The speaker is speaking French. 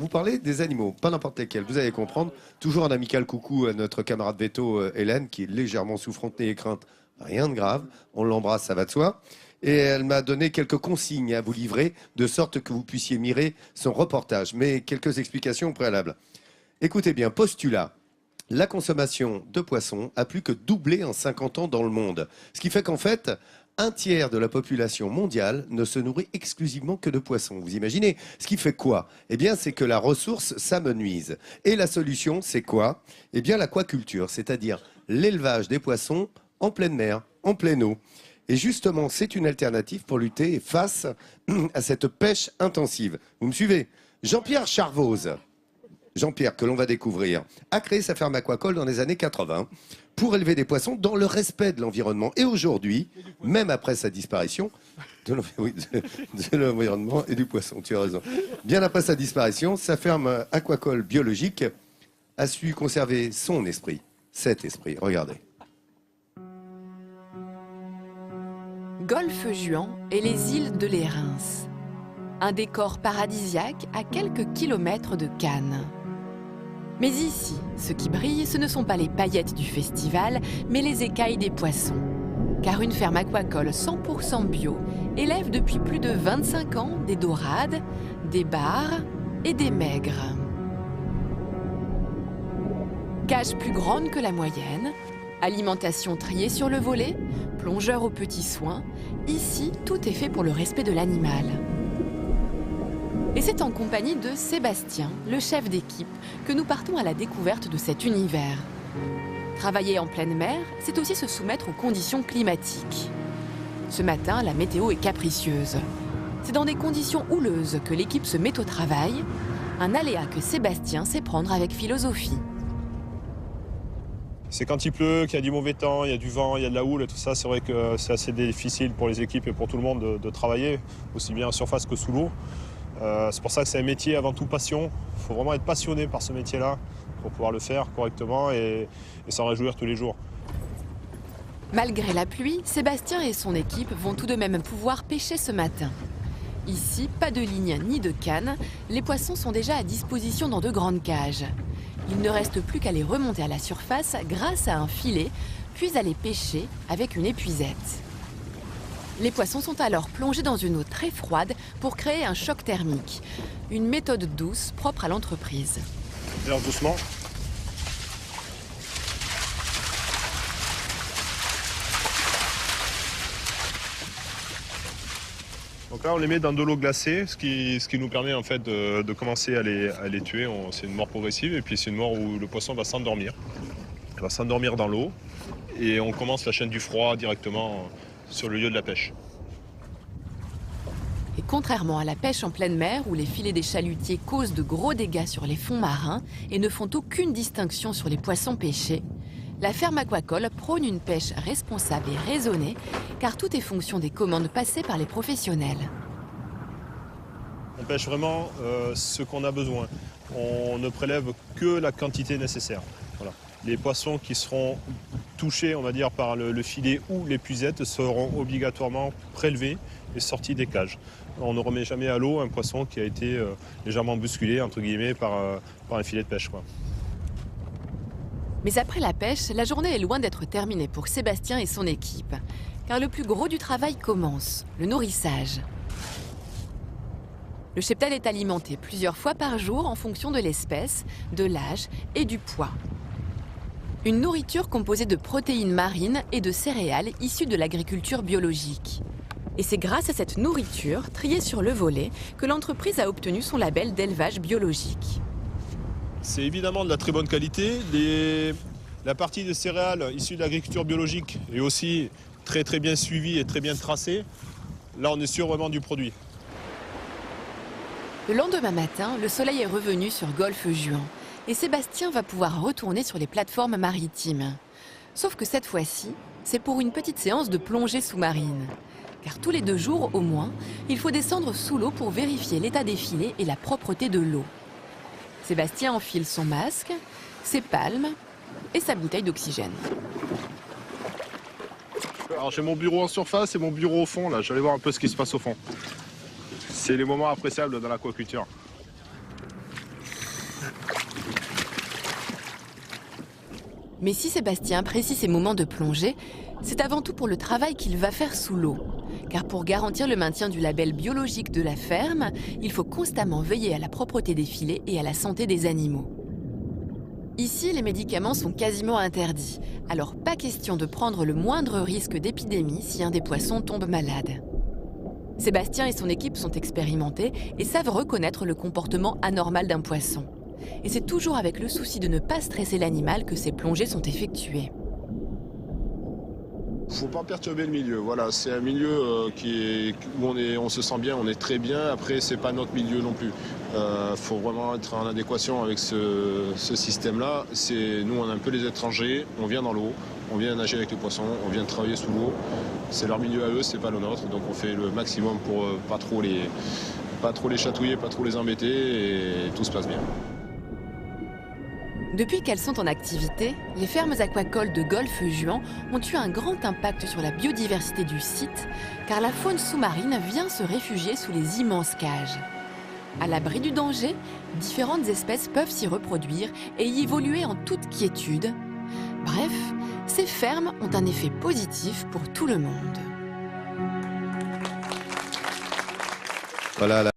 Vous parlez des animaux, pas n'importe lesquels, vous allez comprendre. Toujours un amical coucou à notre camarade veto Hélène, qui est légèrement souffrante et crainte. Rien de grave, on l'embrasse, ça va de soi. Et elle m'a donné quelques consignes à vous livrer, de sorte que vous puissiez mirer son reportage. Mais quelques explications au préalable. Écoutez bien, postulat. La consommation de poissons a plus que doublé en 50 ans dans le monde. Ce qui fait qu'en fait, un tiers de la population mondiale ne se nourrit exclusivement que de poissons. Vous imaginez? Ce qui fait quoi? Eh bien, c'est que la ressource s'amenuise. Et la solution, c'est quoi? Eh bien, l'aquaculture, c'est-à-dire l'élevage des poissons en pleine mer, en pleine eau. Et justement, c'est une alternative pour lutter face à cette pêche intensive. Vous me suivez? Jean-Pierre Charvoz, Jean-Pierre, que l'on va découvrir, a créé sa ferme aquacole dans les années 80 pour élever des poissons dans le respect de l'environnement. Et aujourd'hui, même après sa disparition, de l'environnement et du poisson, tu as raison. Bien après sa disparition, sa ferme aquacole biologique a su conserver son esprit, cet esprit. Regardez. Golfe-Juan et les îles de l'Érins. Un décor paradisiaque à quelques kilomètres de Cannes. Mais ici, ce qui brille, ce ne sont pas les paillettes du festival, mais les écailles des poissons. Car une ferme aquacole 100% bio élève depuis plus de 25 ans des dorades, des bars et des maigres. Cage plus grande que la moyenne, alimentation triée sur le volet, plongeur aux petits soins, ici tout est fait pour le respect de l'animal. Et c'est en compagnie de Sébastien, le chef d'équipe, que nous partons à la découverte de cet univers. Travailler en pleine mer, c'est aussi se soumettre aux conditions climatiques. Ce matin, la météo est capricieuse. C'est dans des conditions houleuses que l'équipe se met au travail, un aléa que Sébastien sait prendre avec philosophie. C'est quand il pleut, qu'il y a du mauvais temps, il y a du vent, il y a de la houle et tout ça, c'est vrai que c'est assez difficile pour les équipes et pour tout le monde de travailler, aussi bien en surface que sous l'eau. C'est pour ça que c'est un métier avant tout passion. Il faut vraiment être passionné par ce métier-là pour pouvoir le faire correctement et s'en réjouir tous les jours. Malgré la pluie, Sébastien et son équipe vont tout de même pouvoir pêcher ce matin. Ici, pas de ligne ni de canne, les poissons sont déjà à disposition dans de grandes cages. Il ne reste plus qu'à les remonter à la surface grâce à un filet, puis à les pêcher avec une épuisette. Les poissons sont alors plongés dans une eau très froide pour créer un choc thermique. Une méthode douce propre à l'entreprise. Alors doucement. Donc là on les met dans de l'eau glacée, ce qui nous permet en fait de commencer à les tuer. C'est une mort progressive et puis c'est une mort où le poisson va s'endormir. Il va s'endormir dans l'eau et on commence la chaîne du froid directement sur le lieu de la pêche. Et contrairement à la pêche en pleine mer où les filets des chalutiers causent de gros dégâts sur les fonds marins et ne font aucune distinction sur les poissons pêchés, la ferme aquacole prône une pêche responsable et raisonnée car tout est fonction des commandes passées par les professionnels. On pêche vraiment ce qu'on a besoin. On ne prélève que la quantité nécessaire. Voilà. Les poissons qui seront touchés, on va dire, par le filet ou l'épuisette seront obligatoirement prélevés et sortis des cages. On ne remet jamais à l'eau un poisson qui a été légèrement bousculé, entre guillemets, par un filet de pêche, quoi. Mais après la pêche, la journée est loin d'être terminée pour Sébastien et son équipe. Car le plus gros du travail commence, le nourrissage. Le cheptel est alimenté plusieurs fois par jour en fonction de l'espèce, de l'âge et du poids. Une nourriture composée de protéines marines et de céréales issues de l'agriculture biologique. Et c'est grâce à cette nourriture, triée sur le volet, que l'entreprise a obtenu son label d'élevage biologique. C'est évidemment de la très bonne qualité. La partie de céréales issues de l'agriculture biologique est aussi très bien suivie et très bien tracée. Là, on est sûr vraiment du produit. Le lendemain matin, le soleil est revenu sur Golfe-Juan et Sébastien va pouvoir retourner sur les plateformes maritimes. Sauf que cette fois-ci, c'est pour une petite séance de plongée sous-marine. Car tous les 2 jours au moins, il faut descendre sous l'eau pour vérifier l'état des filets et la propreté de l'eau. Sébastien enfile son masque, ses palmes et sa bouteille d'oxygène. Alors j'ai mon bureau en surface et mon bureau au fond. Là, j'allais voir un peu ce qui se passe au fond. C'est les moments appréciables dans l'aquaculture. Mais si Sébastien apprécie ses moments de plongée, c'est avant tout pour le travail qu'il va faire sous l'eau. Car pour garantir le maintien du label biologique de la ferme, il faut constamment veiller à la propreté des filets et à la santé des animaux. Ici, les médicaments sont quasiment interdits, alors pas question de prendre le moindre risque d'épidémie si un des poissons tombe malade. Sébastien et son équipe sont expérimentés et savent reconnaître le comportement anormal d'un poisson. Et c'est toujours avec le souci de ne pas stresser l'animal que ces plongées sont effectuées. Il ne faut pas perturber le milieu. Voilà, c'est un milieu où on se sent bien, on est très bien. Après, ce n'est pas notre milieu non plus. Il faut vraiment être en adéquation avec ce système-là. Nous, on est un peu les étrangers. On vient dans l'eau, on vient nager avec les poissons, on vient travailler sous l'eau. C'est leur milieu à eux, c'est pas le nôtre. Donc, on fait le maximum pour pas trop les chatouiller, pas trop les embêter, et tout se passe bien. Depuis qu'elles sont en activité, les fermes aquacoles de Golfe-Juan ont eu un grand impact sur la biodiversité du site, car la faune sous-marine vient se réfugier sous les immenses cages. À l'abri du danger, différentes espèces peuvent s'y reproduire et y évoluer en toute quiétude. Bref, ces fermes ont un effet positif pour tout le monde. Voilà.